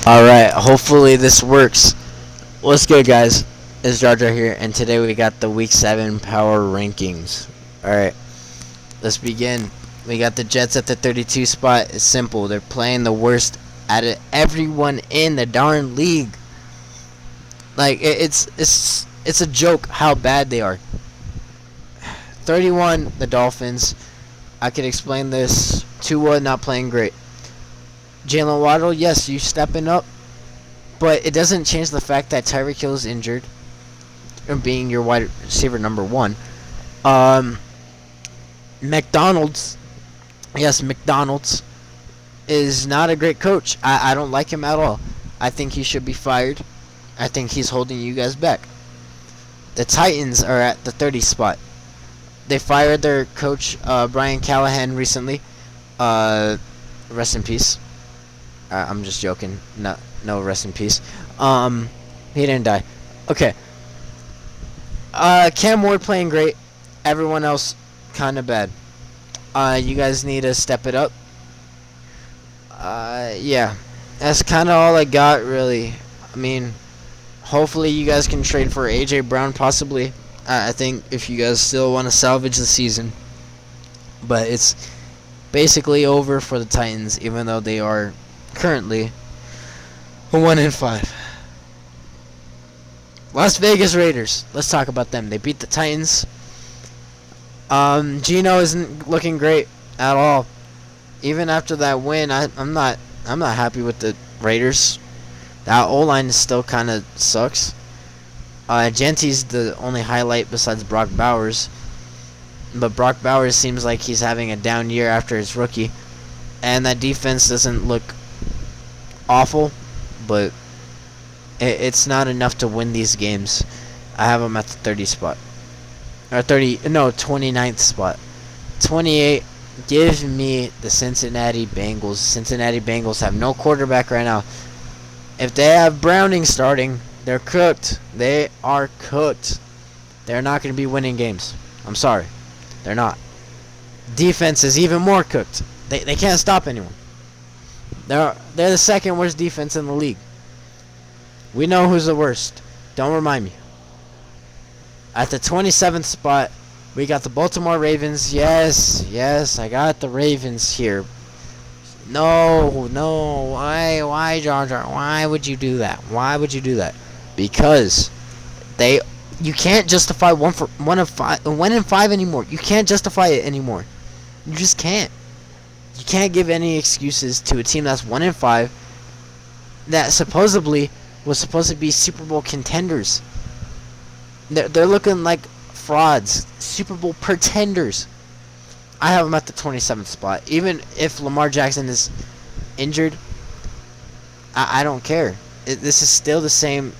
Alright, hopefully this works. What's good, guys? It's Jar Jar here, and today we got the Week 7 Power Rankings. Alright, let's begin. We got the Jets at the 32 spot. It's simple. They're playing the worst out of everyone in the darn league. Like, it's a joke how bad they are. 31, the Dolphins. I could explain this. Tua not playing great. Jalen Waddle, yes, you stepping up, but it doesn't change the fact that Tyreek Hill is injured, or being your wide receiver number one. McDonald's, yes, McDonald's is not a great coach. I don't like him at all. I think he should be fired. I think he's holding you guys back. The Titans are at the 30 spot. They fired their coach, Brian Callahan, recently. Rest in peace. I'm just joking. No, rest in peace. He didn't die. Okay. Cam Ward playing great. Everyone else kind of bad. You guys need to step it up. Yeah. That's kind of all I got, really. I mean, hopefully you guys can trade for A.J. Brown, possibly. I think if you guys still want to salvage the season. But it's basically over for the Titans, even though they are currently 1-5. Las Vegas Raiders. Let's talk about them. They beat the Titans. Geno isn't looking great at all. Even after that win, I'm not happy with the Raiders. That O-line still kind of sucks. Genty's the only highlight besides Brock Bowers. But Brock Bowers seems like he's having a down year after his rookie. And that defense doesn't look awful, but it's not enough to win these games. I have them at the 30 spot. Or 29th spot. 28, give me the Cincinnati Bengals. Cincinnati Bengals have no quarterback right now. If they have Browning starting, they're cooked. They are cooked. They're not going to be winning games. I'm sorry. They're not. Defense is even more cooked. They can't stop anyone. They're the second worst defense in the league. We know who's the worst. Don't remind me. At the 27th spot, we got the Baltimore Ravens. Yes, I got the Ravens here. No. Why, Jar Jar? Why would you do that? Why would you do that? Because you can't justify 1-5 anymore. You can't justify it anymore. You just can't. You can't give any excuses to a team that's 1-5 that supposedly was supposed to be Super Bowl contenders. They're looking like frauds, Super Bowl pretenders. I have them at the 27th spot. Even if Lamar Jackson is injured, I don't care. This is still the same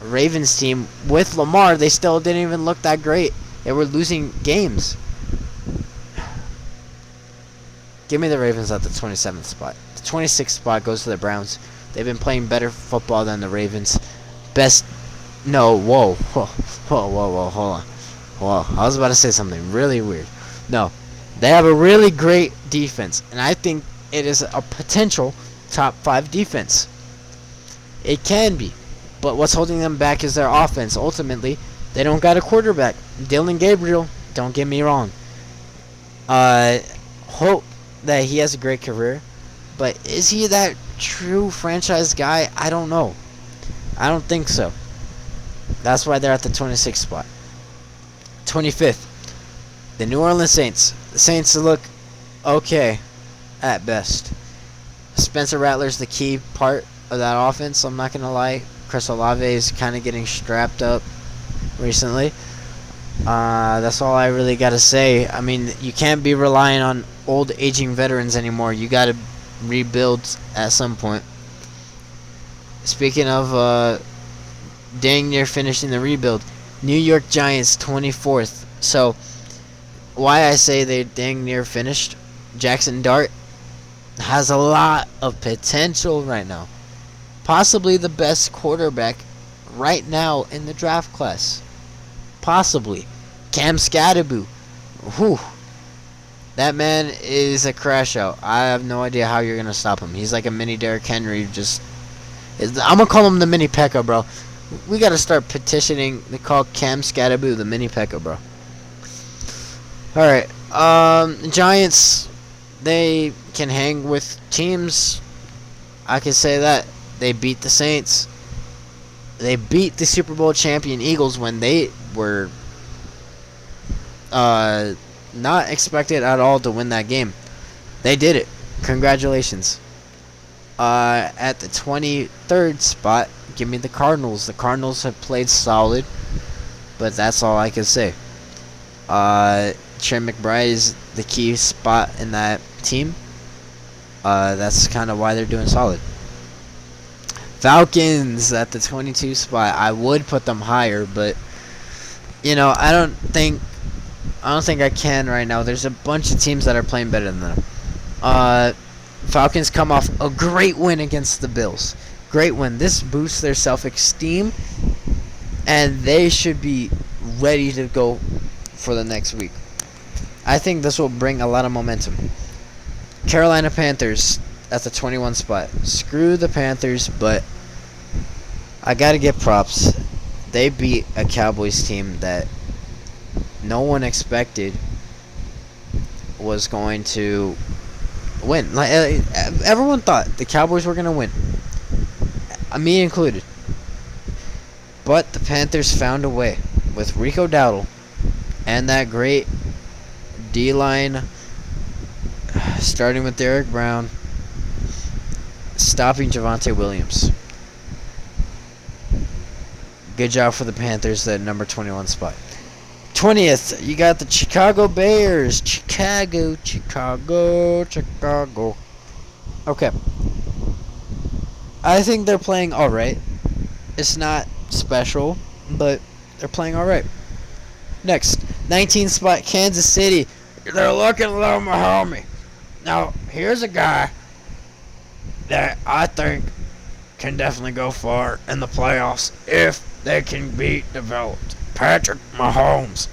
Ravens team. With Lamar, they still didn't even look that great. They were losing games. Give me the Ravens at the 27th spot. The 26th spot goes to the Browns. They've been playing better football than the Ravens. Whoa, hold on. Whoa, I was about to say something really weird. No, they have a really great defense, and I think it is a potential top 5 defense. It can be, but what's holding them back is their offense. Ultimately, they don't got a quarterback. Dylan Gabriel, don't get me wrong. Hope that he has a great career, but is he that true franchise guy? I don't know. I don't think so. That's why they're at the 26th spot. 25th, the New Orleans Saints. The Saints look okay at best. Spencer Rattler's the key part of that offense. I'm not gonna lie. Chris Olave is kind of getting strapped up recently. That's all I really gotta say. I mean, you can't be relying on old aging veterans anymore. You gotta rebuild at some point. Speaking of dang near finishing the rebuild, New York Giants 24th. So why I say they dang near finished, Jackson Dart has a lot of potential right now. Possibly the best quarterback right now in the draft class. Possibly. Cam Scatterboo. Whew. That man is a crash out. I have no idea how you're going to stop him. He's like a mini Derrick Henry, just I'm gonna call him the mini Pekka, bro. We gotta start petitioning to call Cam Scattaboo the mini Pekka, bro. All right, Giants. They can hang with teams. I can say that they beat the Saints. They beat the Super Bowl champion Eagles when they were not expected at all to win that game. They did it. Congratulations. At the 23rd spot, give me the Cardinals. The Cardinals have played solid, but that's all I can say. Trey McBride is the key spot in that team. That's kind of why they're doing solid. Falcons at the 22 spot. I would put them higher, but I don't think I can right now. There's a bunch of teams that are playing better than them. Falcons come off a great win against the Bills. Great win. This boosts their self-esteem, and they should be ready to go for the next week. I think this will bring a lot of momentum. Carolina Panthers at the 21 spot. Screw the Panthers, but I got to give props. They beat a Cowboys team that no one expected was going to win. Like everyone thought the Cowboys were going to win, me included. But the Panthers found a way with Rico Dowdle and that great D-line, starting with Derek Brown, stopping Javonte Williams. Good job for the Panthers at number 21 spot. 20th, you got the Chicago Bears. Chicago. Okay. I think they're playing alright. It's not special, but they're playing alright. Next, 19th spot, Kansas City. They're looking a little homie. Now, here's a guy that I think can definitely go far in the playoffs if they can be developed. Patrick Mahomes.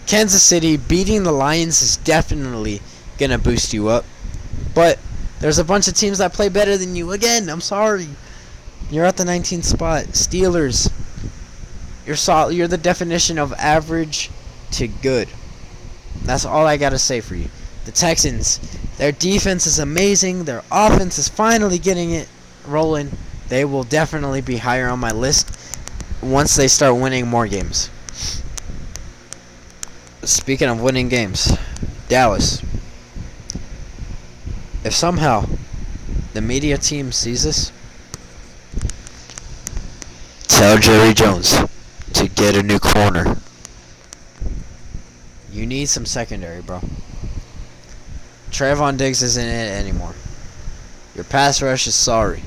Kansas City beating the Lions is definitely going to boost you up. But there's a bunch of teams that play better than you. Again, I'm sorry. You're at the 19th spot. Steelers. You're the definition of average to good. That's all I got to say for you. The Texans. Their defense is amazing. Their offense is finally getting it rolling. They will definitely be higher on my list once they start winning more games. Speaking of winning games, Dallas. If somehow the media team sees this, tell Jerry Jones to get a new corner. You need some secondary, bro. Trayvon Diggs isn't it anymore. Your pass rush is sorry.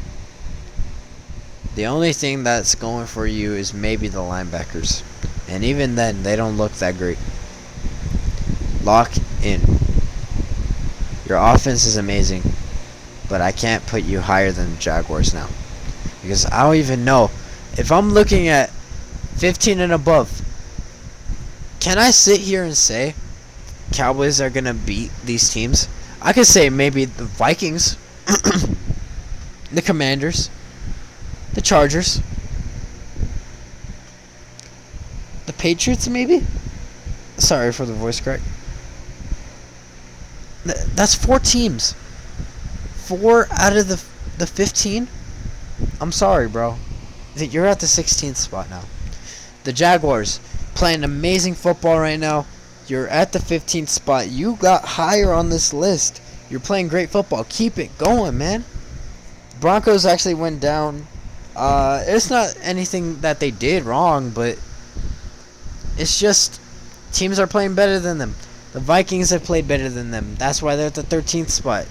The only thing that's going for you is maybe the linebackers. And even then, they don't look that great. Lock in. Your offense is amazing, but I can't put you higher than the Jaguars now. Because I don't even know. If I'm looking at 15 and above, can I sit here and say Cowboys are going to beat these teams? I could say maybe the Vikings, the Commanders, the Chargers, the Patriots maybe? Sorry for the voice crack. That's 4 teams. 4 out of the 15? I'm sorry, bro. You're at the 16th spot now. The Jaguars playing amazing football right now. You're at the 15th spot. You got higher on this list. You're playing great football. Keep it going, man. Broncos actually went down. It's not anything that they did wrong, but it's just teams are playing better than them. The Vikings have played better than them. That's why they're at the 13th spot.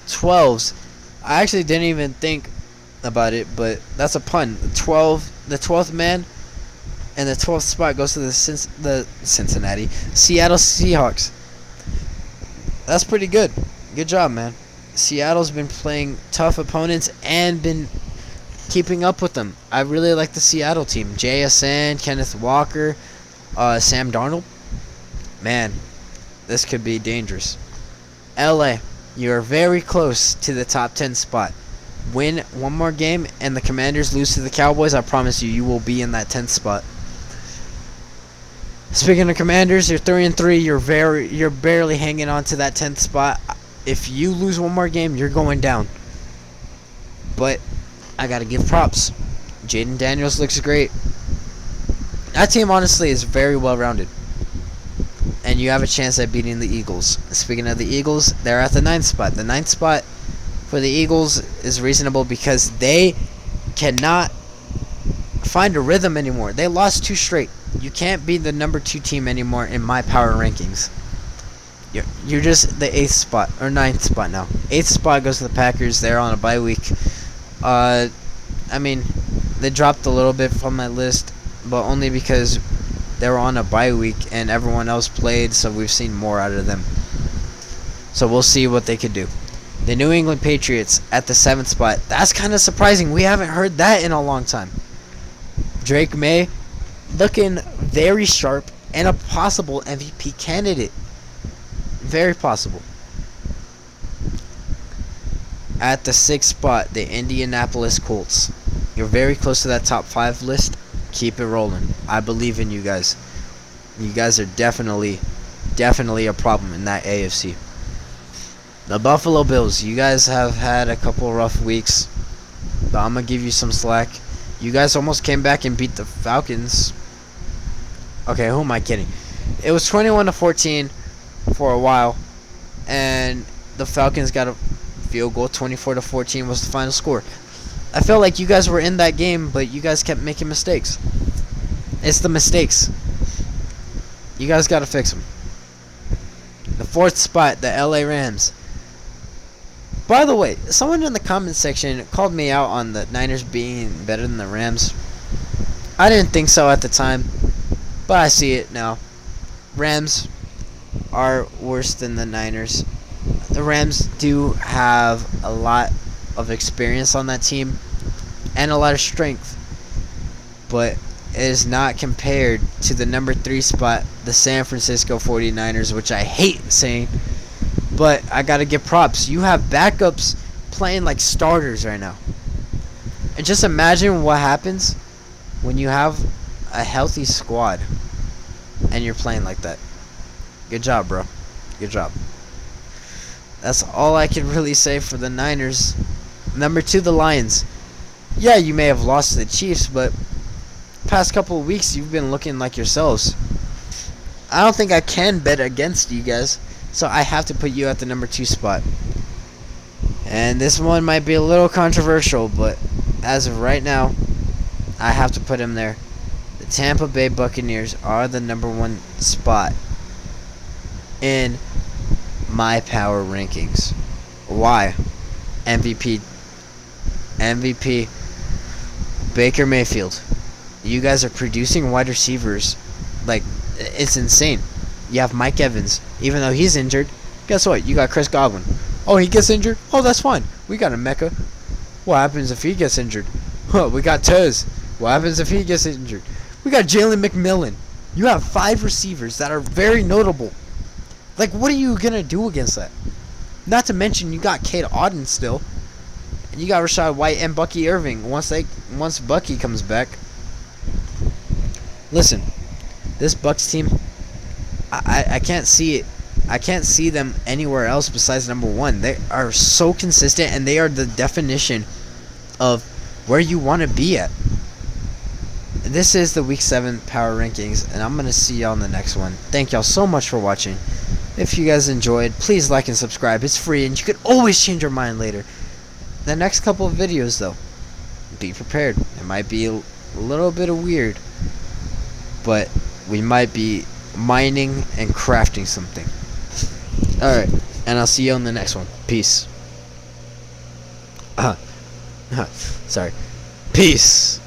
12s. I actually didn't even think about it, but that's a pun. The 12th man, and the 12th spot goes to the Cincinnati Seattle Seahawks. That's pretty good. Good job, man. Seattle's been playing tough opponents and been keeping up with them. I really like the Seattle team. JSN, Kenneth Walker, Sam Darnold. Man, this could be dangerous. LA. You're very close to the top 10 spot. Win one more game and the Commanders lose to the Cowboys, I promise you, you will be in that 10th spot. Speaking of Commanders, you're 3-3. You're barely hanging on to that 10th spot. If you lose one more game, you're going down. But I gotta give props. Jaden Daniels looks great. That team honestly is very well rounded. And you have a chance at beating the Eagles. Speaking of the Eagles, they're at the 9th spot. The 9th spot for the Eagles is reasonable because they cannot find a rhythm anymore. They lost 2 straight. You can't be the number 2 team anymore in my power rankings. You're just the 8th spot, or 9th spot now. 8th spot goes to the Packers. They're on a bye week. I mean, they dropped a little bit from my list, but only because they were on a bye week and everyone else played, so we've seen more out of them. So we'll see what they could do. The New England Patriots at the 7th spot. That's kind of surprising. We haven't heard that in a long time. Drake May looking very sharp and a possible MVP candidate. Very possible. At the 6th spot, the Indianapolis Colts. You're very close to that top 5 list. Keep it rolling. I believe in you guys. You guys are definitely a problem in that AFC. The Buffalo Bills. You guys have had a couple rough weeks, but I'm going to give you some slack. You guys almost came back and beat the Falcons. Okay, who am I kidding? It was 21-14 for a while, and the Falcons got a field goal. 24-14 was the final score. I felt like you guys were in that game, but you guys kept making mistakes. It's the mistakes. You guys got to fix them. The 4th spot, the LA Rams. By the way, someone in the comment section called me out on the Niners being better than the Rams. I didn't think so at the time, but I see it now. Rams are worse than the Niners. The Rams do have a lot of experience on that team and a lot of strength, but it is not compared to the number 3 spot, the San Francisco 49ers, which I hate saying, but I gotta give props. You have backups playing like starters right now, and just imagine what happens when you have a healthy squad and you're playing like that. Good job, bro. Good job. That's all I can really say for the Niners. Number 2, the Lions. Yeah, you may have lost to the Chiefs, but past couple of weeks you've been looking like yourselves. I don't think I can bet against you guys, so I have to put you at the number 2 spot. And this one might be a little controversial, but as of right now, I have to put him there. The Tampa Bay Buccaneers are the number 1 spot in my power rankings. Why? MVP Baker Mayfield. You guys are producing wide receivers like it's insane. You have Mike Evans, even though he's injured. Guess what? You got Chris Godwin. Oh, he gets injured? Oh, that's fine. We got a Mecca. What happens if he gets injured? Huh, we got Tez. What happens if he gets injured? We got Jalen McMillan. You have 5 receivers that are very notable. Like, what are you going to do against that? Not to mention, you got Cade Otton still. And you got Rashad White and Bucky Irving once Bucky comes back. Listen, this Bucs team, I can't see it. I can't see them anywhere else besides number 1. They are so consistent, and they are the definition of where you want to be at. This is the Week 7 Power Rankings, and I'm going to see y'all in the next one. Thank y'all so much for watching. If you guys enjoyed, please like and subscribe. It's free, and you can always change your mind later. The next couple of videos, though, be prepared. It might be a little bit of weird, but we might be mining and crafting something. Alright, and I'll see you on the next one. Peace. Sorry. Peace.